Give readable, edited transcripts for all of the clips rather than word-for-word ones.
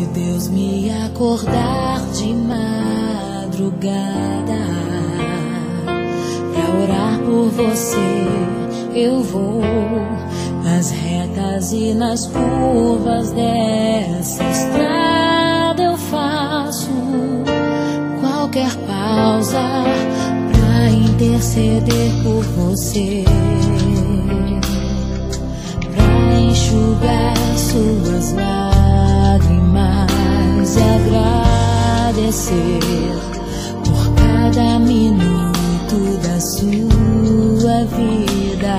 Se Deus me acordar de madrugada pra orar por você, eu vou nas retas e nas curvas dessa estrada. Eu faço qualquer pausa pra interceder por você, pra enxugar suas lágrimas e agradecer por cada minuto da sua vida,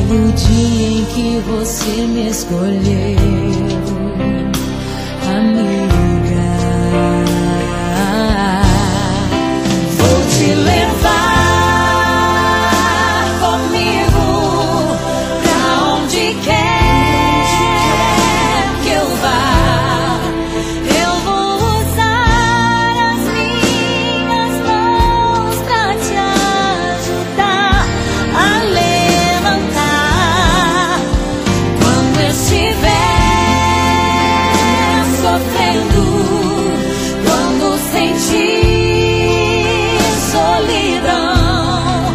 pelo dia em que você me escolheu, amiga. Vou te levar comigo pra onde quer que eu vá. Eu vou usar as minhas mãos pra te ajudar a levantar quando estiver sofrendo, quando sentir solidão.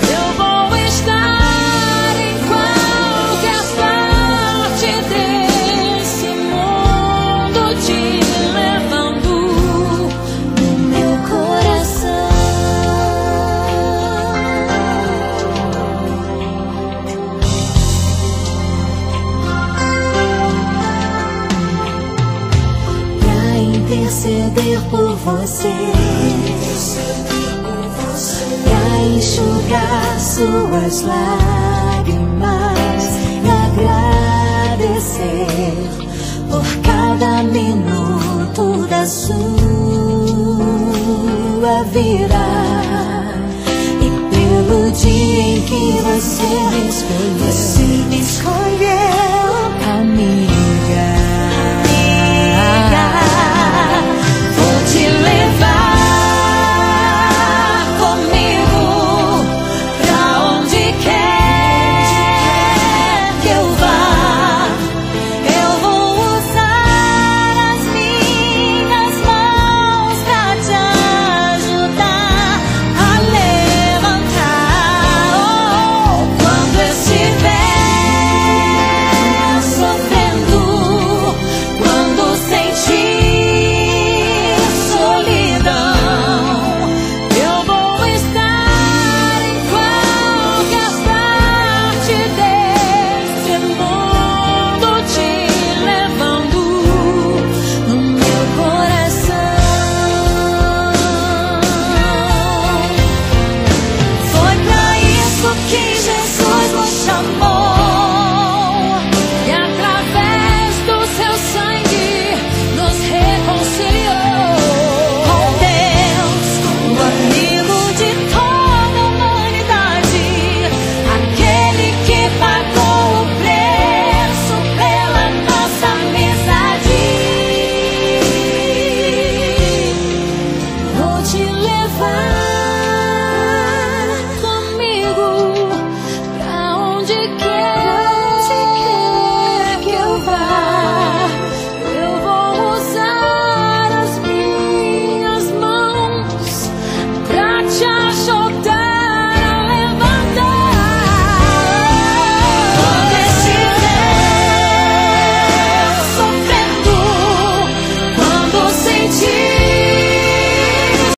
Eu vou estar em qualquer parte desse mundo, te levando no meu coração. Pra interceder por você, pra enxugar suas lágrimas e agradecer por cada minuto da sua vida, e pelo dia em que você me escolheu.